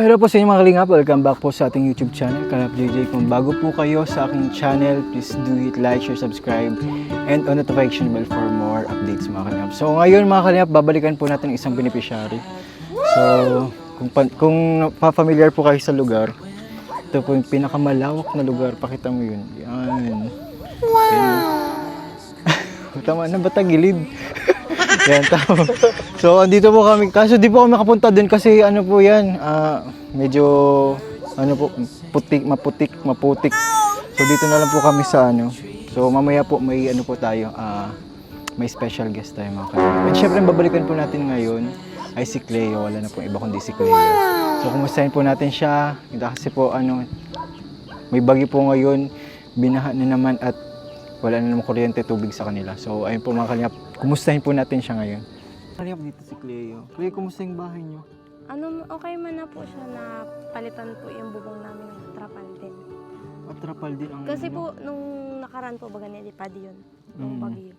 hello po sa inyo mga kalingap. Welcome back po sa ating YouTube channel, Kalingap JJ. Kung bago po kayo sa aking channel, please do hit like, share, subscribe, and on notification bell for more updates mga kalingap. So ngayon mga kalingap, babalikan po natin isang beneficiary. So kung pa-familiar po kayo sa lugar, ito po yung pinakamalawak na lugar. Pakita mo yun. Yan. Wow! Tama na ba tagilid? Yan, tama. So, andito po kami. Kaso di po kami makapunta din kasi ano po yan, medyo ano po, maputik. So, dito na lang po kami sa ano. So, mamaya po may ano po tayo, may special guest tayo mga kaibigan. And syempre, babalikan po natin ngayon ay si Cleo. Wala na po iba kundi si Cleo. So, kumustahin po natin siya. Kasi po ano, may bagyo po ngayon, binaha na naman at wala na naman kuryente, tubig sa kanila. So, ayun po mga kalingap, kumustahin po natin siya ngayon. Kalingap dito si Cleo. Cleo, kumusta yung bahay niyo? Okay man na po siya na palitan po yung bubong namin ng trapal din. At trapal din ang Kasi ano? po, nung nakaraan po baga nilipad yun, nung bagyo.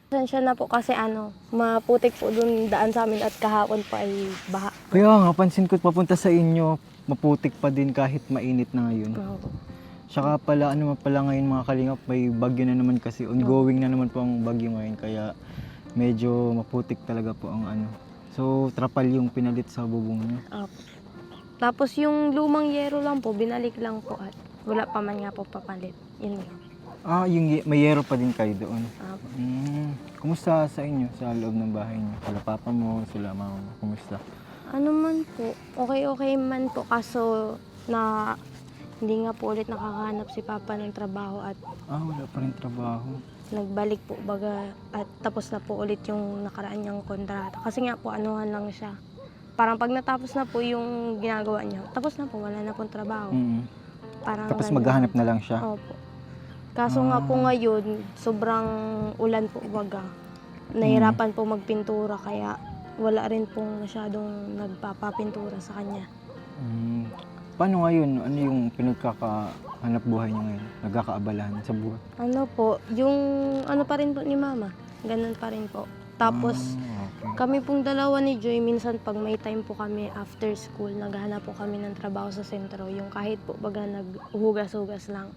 Pasensya na po kasi maputik po dun daan sa amin at kahapon po ay baha. Kaya nga, pansin ko papunta sa inyo, maputik pa din kahit mainit na ngayon. Oo. Tsaka pala, ano pala ngayon mga kalingap, may bagyo na naman kasi, ongoing na naman po ang bagyo ngayon, kaya medyo maputik talaga po ang ano. So, trapal yung pinalit sa bubong niyo. Opo. Tapos yung lumang yero lang po, binalik lang po at wala pa man nga po papalit. Yun lang. May yero pa din kayo doon. Opo. Kumusta sa inyo, sa loob ng bahay niyo? Sila papa mo, sila mama mo, kumusta? Ano man po, okay man po kaso na hindi nga po ulit nakakahanap si Papa ng trabaho at Wala pa rin trabaho. nagbalik po baga at tapos na po ulit yung nakaraan niyang kontrata. Kasi nga po anuhan lang siya. Parang pag natapos na po yung ginagawa niya, tapos na po, wala na pong trabaho. Parang Tapos ganun. maghahanap na lang siya. Opo. Kaso nga po ngayon, sobrang ulan po baga. Nahirapan po magpintura kaya wala rin pong masyadong nagpapapintura sa kanya. Paano ngayon? Ano yung pinagkakahanap buhay niyo ngayon? Nagkakaabalahan sa buhay? Ano po, yung ano pa rin po ni Mama, ganun pa rin po. Tapos, Okay. kami pong dalawa ni Joy, minsan pag may time po kami after school, naghahanap po kami ng trabaho sa sentro. Yung kahit po baga naghugas-hugas lang.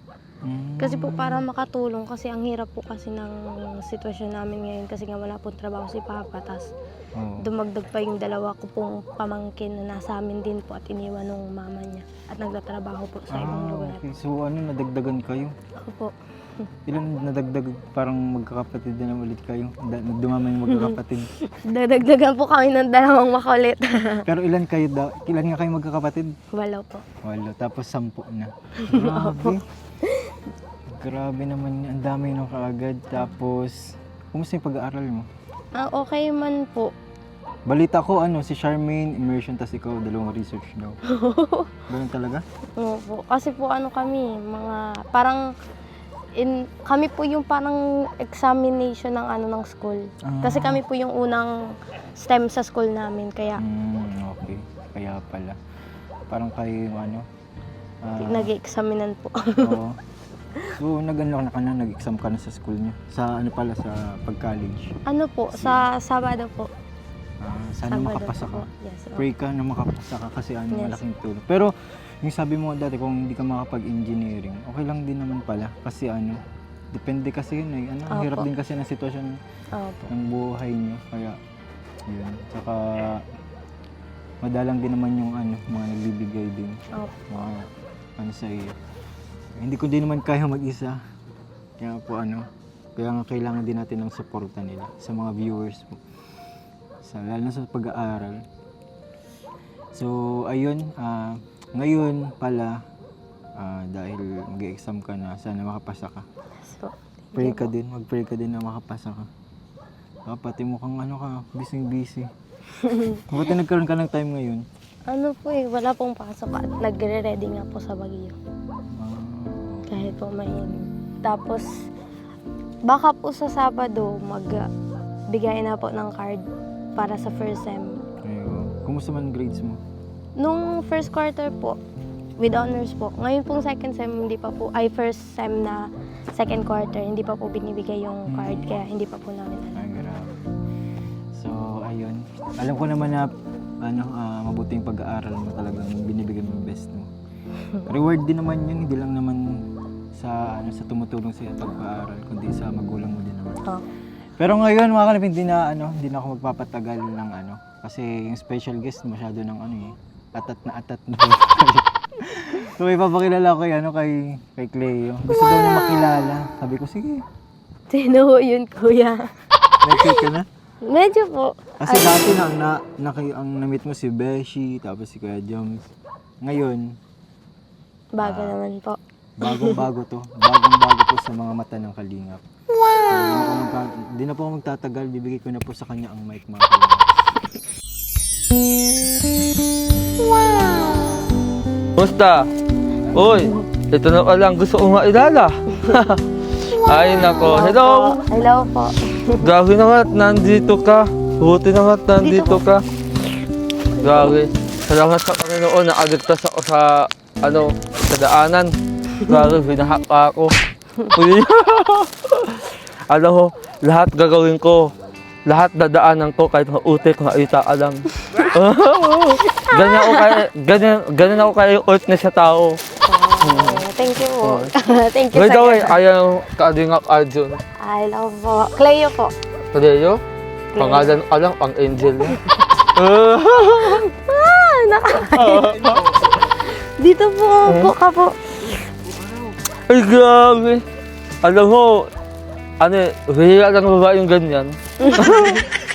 Kasi po para makatulong, kasi ang hirap po kasi ng sitwasyon namin ngayon kasi nga wala pong trabaho si Papa. Tas dumagdag pa yung dalawa ko pong pamangkin na nasa amin din po at iniwan ng mama niya. At nagtatrabaho po sa ibang lugar. Okay. So nadagdagan kayo? Ako po. Ilan nadagdag, parang magkakapatid na ulit kayo? Dumaman yung magkakapatid. Dadagdagan po kami ng dalawang makulit. Pero ilan nga kayo magkakapatid? Wala po. 8, tapos 10 na. Grabe. Grabe naman, ang dami nung kaagad. Tapos, kumusta yung pag-aaral mo? Okay man po. Balita ko, si Charmaine, immersion, tas ikaw, dalawang research daw. Ganun talaga? Opo. Kasi po kami, parang kami po yung parang examination ng school. Kasi kami po yung unang STEM sa school namin, kaya Okay. Kaya pala. Parang kayo nag-examinan po. Oo. So, nag-exam ka na sa school niyo? Sa sa pag-college? Sa Sabado po. Sana Sabado makapasa ka. po. Yes, Pray ka na makapasa ka kasi Yes. malaking tulong. Pero, yung sabi mo dati, kung hindi ka makapag-engineering, okay lang din naman pala. Kasi depende kasi yun eh. Ang hirap Opo. din kasi ng sitwasyon Opo. ng buhay niyo. Kaya, yun. Tsaka, madalang din naman yung mga nagbibigay din. Opo. Mga sa iyo. Hindi ko din naman kaya mag-isa. Kaya po kaya nga kailangan din natin ng suporta nila sa mga viewers po. Lalo na sa pag-aaral. So, ayun, ngayon pala, dahil mag-exam ka na, sana makapasa ka. So, Pray ka din, mag-pray ka din na makapasa ka. Pati mo kang busy. Buti nagkaroon ka ng time ngayon. wala pong pasok at nagre-ready nga po sa Baguio. Kahit po mainit. Tapos, baka po sa Sabado, magbigay na po ng card para sa first sem. Ayun. Kumusta man grades mo? Nung first quarter po, with honors po. Ngayon pong second sem, first sem na second quarter, hindi pa po binibigay yung card, kaya hindi pa po namin alam. Ay, grabe. So, ayun. Alam ko naman na mabuting pag-aaral mo, talagang binibigyan mo yung best mo. Reward din naman yun, hindi lang naman sa tumutulong sa pag-aaral, kundi sa magulang mo din naman. Oh. Pero ngayon mga kalapit, hindi na ako magpapatagal ng kasi yung special guest masyado ng atat na po. So ipapakilala ko kay Cleo. Gusto daw niya makilala. Sabi ko, sige. Sino ho yun, kuya? Nag-cake ka na? Medyo po. Kasi dati ang na-meet mo si Beshi, tapos si Kuya Joms. Ngayon, Bago naman po. bagong-bago to. Bagong-bago po sa mga mata ng Kalingap. Wow! So, di na po ako magtatagal. Bibigay ko na po sa kanya ang mic, mga Kalingap. Musta? Uy, ito na lang gusto ko mailala. Ay nako, hello! Hello po. Grabe naman, nandito ka. Buti naman, nandito ka. Grabe. Salamat sa Panginoon na aligtas ako sa daanan. Grabe, binaha pa ako. Uy. Alam mo, lahat gagawin ko. Lahat dadaanan ko kahit mautik, maita alam. Ganyan ako kay Ort na sa tao. Thank you po. Thank you By the sir. way, ayaw Kalingap Arjun. Hello po. Cleo po. Cleo? Pangalan ka lang, pang angel niya. Dito po ka po. Ay, grabe. Alam mo, bihira lang babae yung ganyan.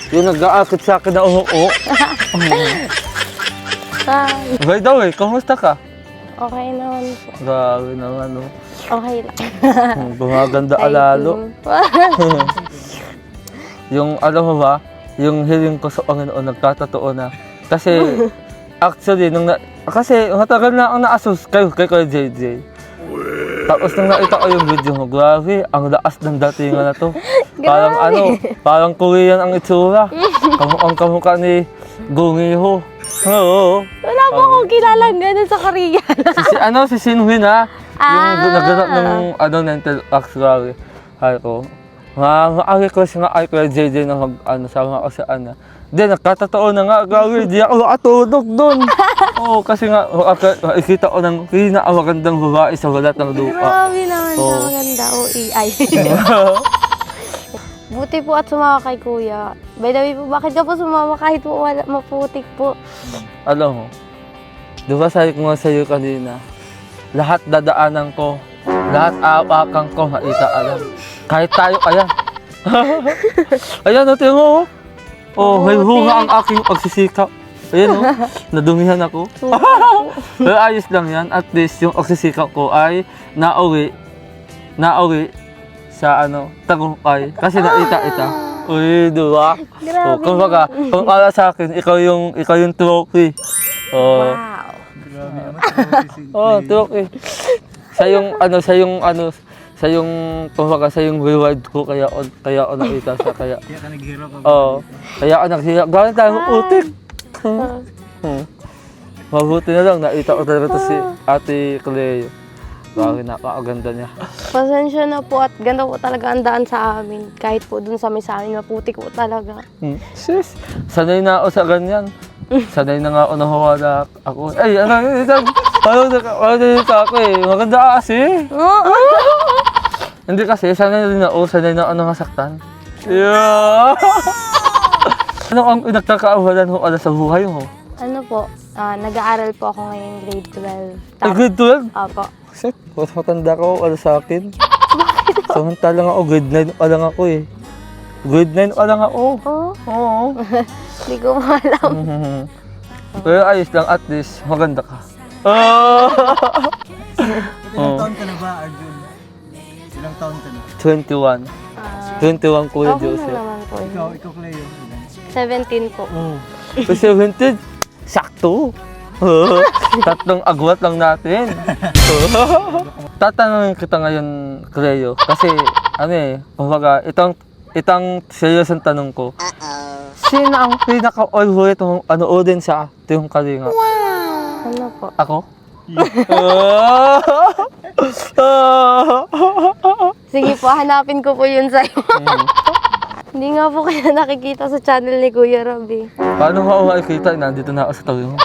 Yung nag-aakit sa akin na uho. Hi. By the way, kamusta ka? Okay naman po. Grabe naman, no? Okay lang. Bumaganda ka Thank lalo. you. Yung, alam mo ba, yung hiling ko sa Panginoon, nagkatotoo na. Kasi, actually, kasi matagal na ang naasus kay JJ. Tapos nung nakita ko yung video mo, grabe, ang lakas ng datingan na to. Parang parang Korean ang itsura. Kamukhang kamukha ni Gungiho. Oo. Wala po akong kilalang gano'n sa Korea. Si Sinwin ha. Yung Ah. naganap ng mental actually. Hay ko. Ma-request nga ay Kuya JJ na sama ako sa Hindi, nagkatotoo na nga, grabe, di ako makatulog doon. Oo, kasi nga, makikita ko ng pinakamagandang babae sa balat ng lupa. Grabe naman Oo. sa maganda. AI. Buti po at sumama kay kuya. By the way po, bakit ka po sumama kahit po wala, maputik po? Alam mo, di ba sabi ko nga sa'yo kanina, lahat dadaanan ko, lahat aapakan ko, maita alam. Kahit tayo, ayan. Ayan, tingnan mo. Oh, may bunga ang aking pagsisikap. Ayan, nadumihan ako. Pero ayos lang yan. At least yung pagsisikap ko ay nauwi sa tagumpay. Kasi naita. Uy, diba? Grabe Kumbaga, kung para sa akin, ikaw yung trophy. Oh, Wow. trophy. Sa yung reward ko, kaya ako nakita sa kaya. Kaya ka naghirap ka ba? Oo. Kaya ako naghihirap. Gawin tayo utik. Mabuti na lang, nakita ko talaga to si Ate Cleo. Grabe, napakaganda niya. Pasensya na po at ganda po talaga ang daan sa amin. Kahit po dun sa may sa amin, maputik po talaga. Sis, sanay na ako sa ganyan. Sanay na nga ako nawawala ako. Ay, parang dito ako eh. Maganda ka kasi. Hindi kasi, sanay na ako nasaktan. Yeah! Ano ang nagkakaawalan mo sa buhay mo? Ano po, nag-aaral po ako ngayon grade 12. Ay, grade 12? Opo. Shit, mas matanda ka sa akin. Samantalang ako, grade 9 pa lang ako eh. Grade 9 pa lang ako. Oh, Oo. hindi ko alam. Pero ayos lang, at least, maganda ka. Ilang taon ka na ba, Arjun? Ilang taon ka na? 21. 21 Kuya Okay na Joseph. naman po. Ikaw Cleo. 17 po. So 17, sakto. Tatlong agwat lang natin. Tatanungin kita ngayon, Cleo, kasi kumbaga, itang serious ang tanong ko. Sino ang pinaka-favorite mong anoodin sa Tiyong Kalinga? Ano po? Ako? Sige po, hanapin ko po yun sa'yo. Hindi nga po kaya nakikita sa channel ni Kuya Rob eh. Paano ka makikita? Nandito na ako sa tabi mo.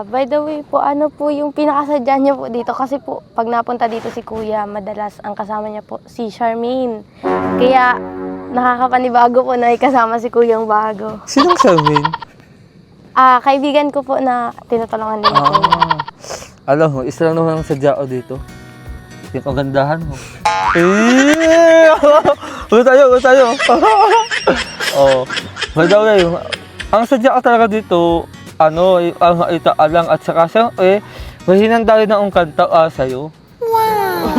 By the way po, ano po yung pinakasadya niyo po dito? Kasi po, pag napunta dito si Kuya, madalas ang kasama niya po si Charmaine. Kaya nakakapanibago po na ikasama si Kuyang bago. Sinong Charmaine? Kaibigan ko po na tinutulungan din ako. Alam mo, isa lang naman ang sadya ko dito. Yung kagandahan mo. Eh! Ulo tayo. Oh. By the way, ang sadya ko talaga dito, ang itaalang at saka siyempre, mahinanda rin ang kanta sa'yo. Wow!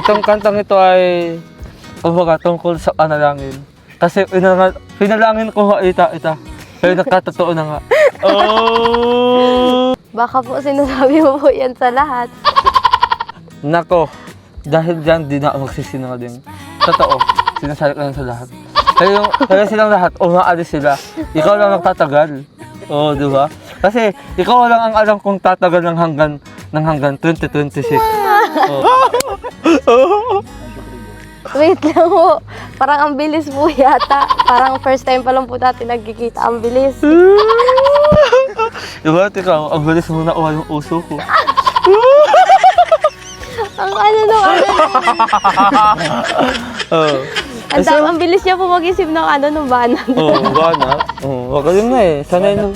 Itong kantang ito ay, kumbaga, tungkol sa panalangin. Kasi pinalangin ko ita. Pero nakatotoo na nga. Oh! Baka po sinasabi mo po yan sa lahat. Nako, dahil dyan, di na ako magsisinungaling. Totoo, sinasabi ko lang sa lahat. Kaya silang lahat, umaalis sila. Ikaw lang nagtatagal. Oo, di ba? Kasi ikaw lang ang alam kong tatagal ng hanggang 2026. Oh. Wait lang po. Parang ang bilis po yata. Parang first time pa lang po natin nagkikita. Ang bilis. Diba, ikaw, ang bilis mo nakuha yung uso ko. Ang ano nung Oh. ang bilis niya po mag-isip ng nung banat. Banat. Magaling na eh. Sanay na.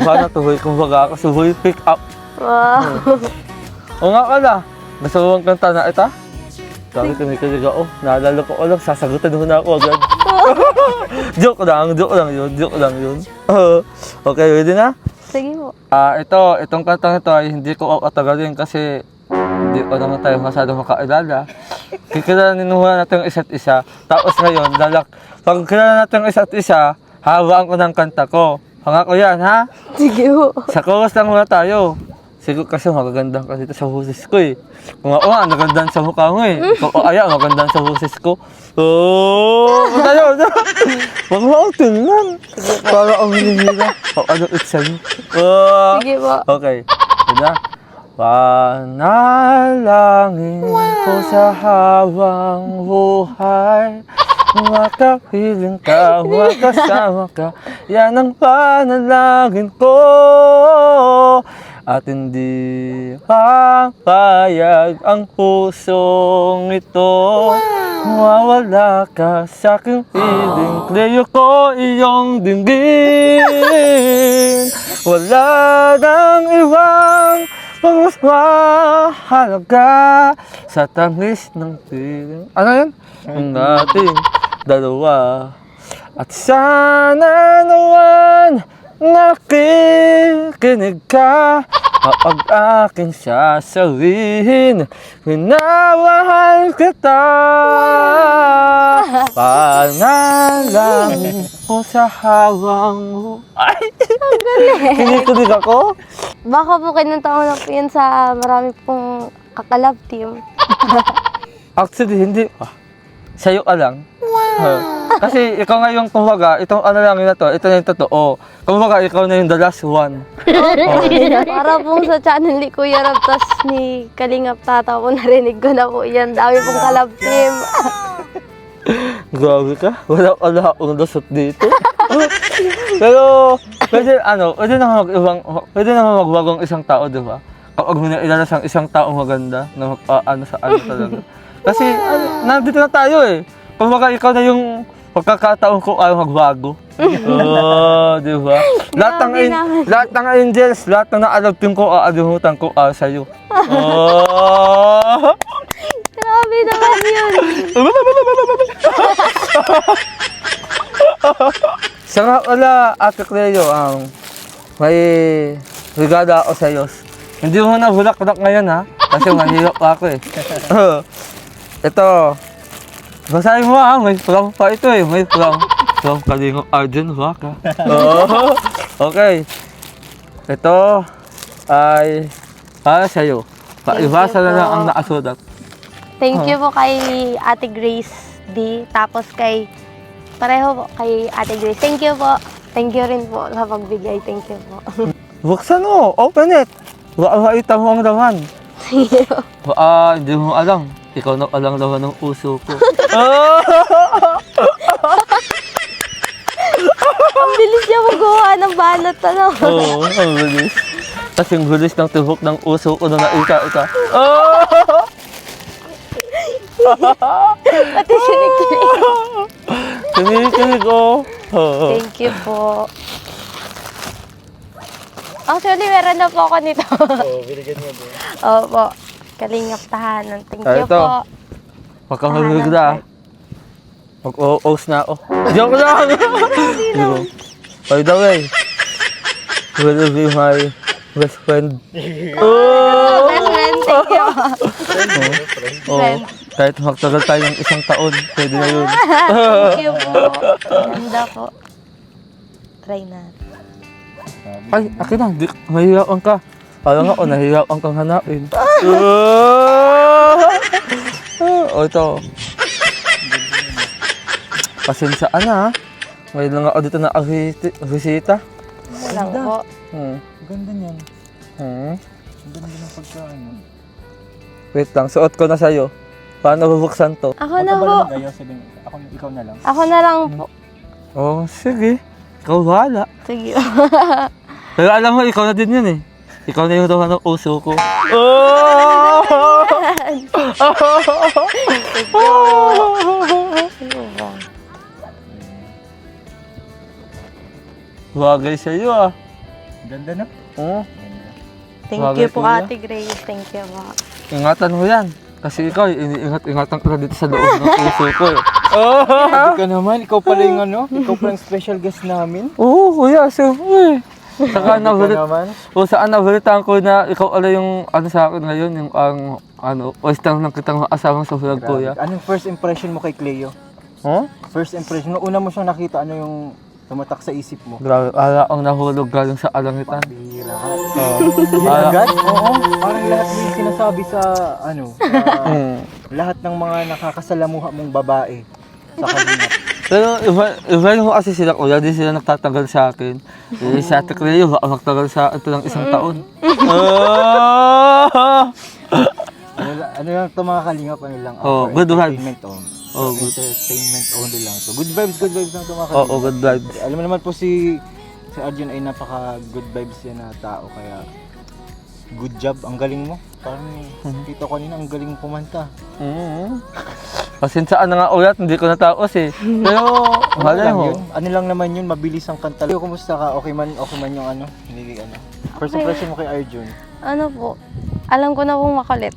Banat to, kumbaga kasi boy pick up. Wow. O nga pala, gusto mo bang kanta na ita? Sabi ko may kaliga, naalala ko ulang, sasagutan mo na ako agad. Joke lang yun. Okay, ready na? Sige po. Itong kantang ito ay hindi ko katagalin kasi hindi pa naman tayo masyadong makaalala. Kikilalanin muna natin ang isa't isa. Tapos ngayon, pag kilala natin ang isa't isa, hawaan ko ng kanta ko. Pangako yan, ha? Sige po. Sa chorus lang muna tayo. Siguro kasi magagandang ka dito sa husis ko eh. Kung ako nga, nagandang sa mukha mo eh. Ikaw kaya, magandang sa husis ko. Tayo. Huwag mo akong tingnan. Para ang hinihira. Ano it's sa'yo. Sige po. Okay. Diba? Panalangin ko sa habang buhay. Makapiling ka, makasama ka. Yan ang panalangin ko. At hindi papayag ang pusong ito. Mawala ka sa aking piling. Kleyo ko iyong dinggin. Wala nang ibang mas mahalaga sa tangis ng piling. Ano yan? Ang ating dalawa. At sana naman nakikinig ka kapag aking sasabihin, minamahal kita. Panalangin ko sa hawang mo. Ay! Ang galing! Kinikilig ako? Baka po kinanta mo na po yan sa marami pong kakalab team. Actually, hindi. Sa'yo ka lang. Kasi ikaw nga yung kumbaga, itong ano lang na to, ito na yung totoo. Kumbaga, ikaw na yung the last one. Para pong sa channel ni Kuya Rob, tas ni Kalingap Tata po narinig ko na po yan. Dami pong kalab team. Grabe ka, wala akong lasot dito. Pero, pwede naman magbagong isang tao, di ba? Kapag mo nailalas ang isang taong maganda na sa ano talaga. Kasi, nandito na tayo eh. Kumbaga, ikaw na yung pagkakataon ko ay magbago. Di ba? Lahat ng angels, lahat ng naalab team ko, aalimutan ko sa'yo. Grabe naman yun. Siya nga pala, Ate Cleo, may regala ako sa'yo. Hindi mo na bulak-bulak ngayon ha, kasi mahirap ako eh. Ito, basahin mo may from pa ito eh, may from Kalingap Arjun Baka. Okay, ito ay para sa'yo. Paibasa na lang ang nakasulat. Thank you po kay Ate Grace D. Tapos pareho po kay Ate Grace. Thank you po. Thank you rin po sa pagbigay. Thank you po. Buksan mo, open it. Makita mo ang laman. Hindi mo alam. Ikaw na alam laman ng uso ko. Ang bilis niya magawa ng banat, ano? Oo, ang bilis. Kasing bilis ng tibok ng uso ko na naita. Pati sinikilig. Kinikilig ko. Thank you po. Actually, meron na po ako nito. binigyan mo din. Opo. Kalingap tahanan. Thank you Ito. po. Huwag kang hulog na. Mag-o-os na ako. Joke lang! By the way, will you be my best friend? Oh, best friend. Thank you. Oo. Kahit magtagal tayo ng 1 taon, pwede na yun. Thank you po. Ganda po. Try natin. Ay, akin na. Mahihiraan ka. Parang ako, nahihiraan kang hanapin. O ito. Pasensyaan na ha. Ngayon lang ako dito na bisita. Lang po. Ganda niyan. Hmm. Ganda ng pagkain. Wait lang, suot ko na sa'yo. Paano bubuksan to? Ako na po. Ikaw na lang. Ako na lang po. Oh, sige. Ikaw bahala. Sige. Pero alam mo, ikaw na din yun eh. Ikaw na yung tawa ng uso ko. Oh! Bagay sa'yo ah. Ganda na. Oh. Thank Bagay you po, kuya. Ate Grace. Thank you po. Ingatan mo yan. Kasi ikaw, iniingat-ingatan ka na dito sa loob ng puso ko eh. Hindi ka naman. Ikaw pala yung ano. Ikaw pala yung special guest namin. Oo, kuya, siyempre. Saka Hindi ka nabalit, naman. o saan nabalitaan ko na ikaw ala yung ano sa akin ngayon, yung western ng kitang asawang sa vlog kuya. Anong first impression mo kay Cleo? Huh? First impression, nung una mo siyang nakita, ano yung tumatak sa isip mo? Grabe, ala ang nahulog galing sa alangitan. Bihira ka. Oo. Agad? Oo. Parang lahat yung sinasabi sa, ano, Hmm. lahat ng mga nakakasalamuha mong babae sa kalingap. Pero iba yung kasi sila kuya, di sila nagtatagal sa akin. Eh, sa Ate Cleo, magtagal sa ito ng 1 taon. Ano lang ito mga kalingap, ano lang. Oh, for good vibes. entertainment only. Oh, good. Entertainment only lang to. Good vibes lang ito mga Oo, kalingap. good vibes. Alam mo naman po si Arjun ay napaka good vibes yan na tao, kaya good job, ang galing mo. Parang kita ko kanina, ang galing kumanta. Pasensyaan na nga ulit, hindi ko natapos eh. Pero, malay lang mo. yun? Ano lang naman yun, mabilis ang kanta. Leo, kumusta ka? Okay man yung ano? Hindi ano. First impression mo kay Arjun. Ano po? Alam ko na pong makulit.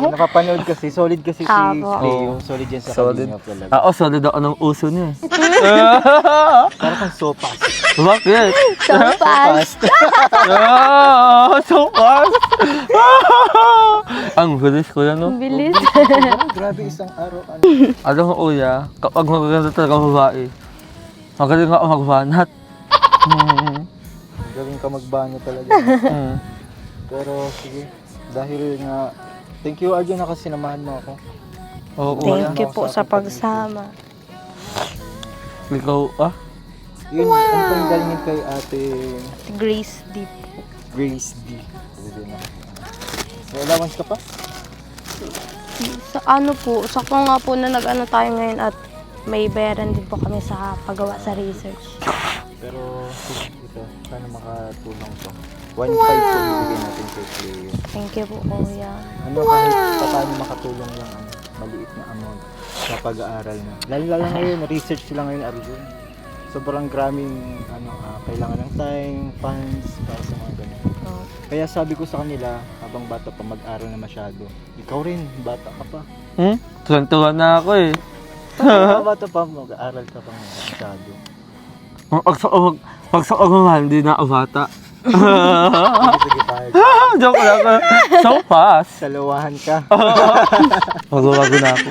Napapanood kasi, solid kasi si Apo. Cleo. Solid yan sa Solid. kalingap talaga. Solid ako ng uso niya eh. Parang kang sopas. Bakit? So fast. So fast! Ang bilis ko yan, no? Ang bilis. Grabe isang araw. Ano. Alam mo, kuya, kapag magaganda talaga ang babae, magaling ako magbanat. Galing ka magbano talaga. Pero sige, dahil nga, thank you Arjun na kasi sinamahan mo ako. Oo, kuya. Thank you po sa pagsama. Ikaw, Yun, ano pa yung galingin kay Ate Grace Deep. Grace D. Pwede na. May allowance ka pa? Sa ano po, sakto nga po na nag-ano tayo ngayon at may bayaran din po kami sa paggawa sa research. Pero ito, sana makatulong to. 1.5 po ibigay natin kay Cleo. Thank you po, kuya. Ano kahit paano makatulong lang ang maliit na amount sa pag-aaral na. Lalo ngayon, research sila ngayon Arjun. Sobrang graming kailangan ng time, funds para sa mga ganun. Oh. Kaya sabi ko sa kanila, habang bata pa mag-aral na masyado. Ikaw rin, bata ka pa. Tuwan-tuwan na ako eh. Habang bata pa, mag-aaral ka pa masyado. Pag sa umahan, hindi na ako bata. Sige, pahal. Joke lang. So fast. Salawahan ka. Magbabago na ako.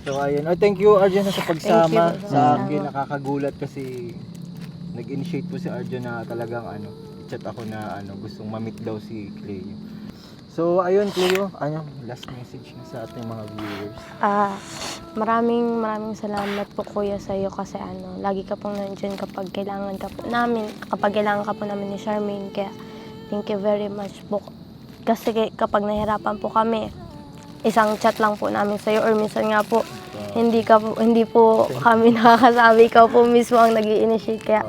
So ayun. Oh, thank you Arjun sa pagsama Thank you. sa akin. Nakakagulat kasi nag-initiate po si Arjun na talagang chat ako na gustong ma-meet daw si Cleo. So ayun Cleo, last message na sa ating mga viewers. Maraming salamat po kuya sa iyo kasi lagi ka pong nandiyan kapag kailangan ka po namin ni Charmaine, kaya Thank you very much po. Kasi kapag nahirapan po kami, isang chat lang po namin sa'yo or minsan nga po, hindi po kami nakakasabi, ikaw po mismo ang nag-i-initiate. Kaya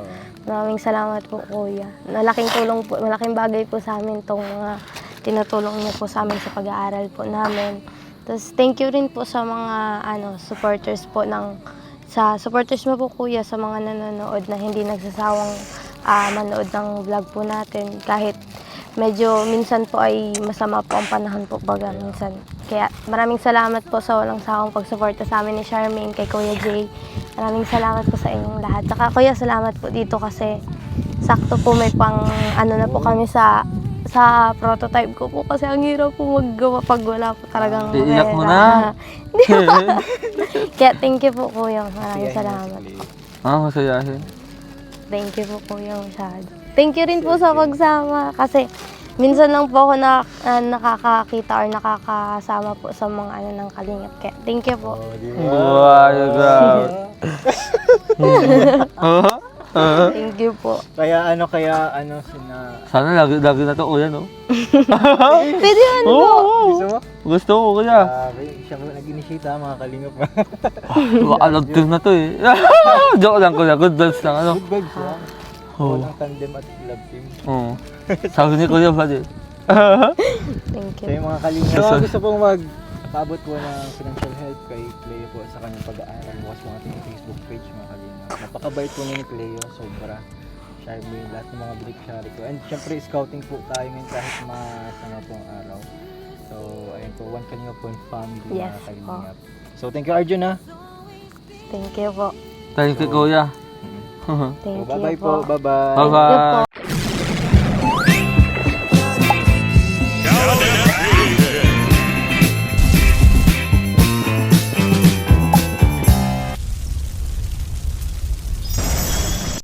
maraming salamat po, kuya. Malaking tulong po, malaking bagay po sa amin tong mga tinutulong niyo po sa amin sa pag-aaral po namin. Tapos thank you rin po sa mga supporters po supporters mo po, kuya, sa mga nanonood na hindi nagsasawang manood ng vlog po natin. Kahit medyo minsan po ay masama po ang panahon po baga minsan. Kaya maraming salamat po sa walang sawang pagsuporta sa amin ni Charmaine, kay Kuya Jay. Maraming salamat po sa inyong lahat. Saka kuya, salamat po dito kasi sakto po may pang na po kami sa prototype ko po kasi ang hirap po maggawa pag wala po talagang Iiyak mo pera. na. Hindi po. Kaya thank you po, kuya. Maraming salamat po. Masayahin. Thank you po, kuya, masyado. Thank you rin po sa pagsama kasi minsan lang po ako nakakakita or nakakasama po sa mga ng Kalingap. Kaya thank you po. Wow, grabe. Thank you po. Kaya Sana lagi na to, kuya, no? Pwede yan po. gusto mo? Gusto ko, kuya. Siya mo nag-initiate mga kalingap. Baka love team na to, eh. Joke lang, kuya. Good vibes lang, ano? Good vibes lang. Oo. Walang tandem at love team. Oo. Sabi ni kuya pa din. Thank So you. yung mga kalingap, gusto pong magpaabot po ng financial help kay Cleo po sa kanyang pag-aaral. Bukas po ating Facebook page mga kalingap. Napakabait po ni Cleo, sobra. Charmaine, lahat ng mga beneficiary ko. And syempre, scouting po tayo ngayon kahit masama po ang araw. So, ayun po, One Kalinga po yung family Yes mga kalingap. So, thank you Arjun ha. Thank you po. Thank you, kuya. Thank So, bye-bye you po. po. Bye-bye. Bye-bye. Thank you po.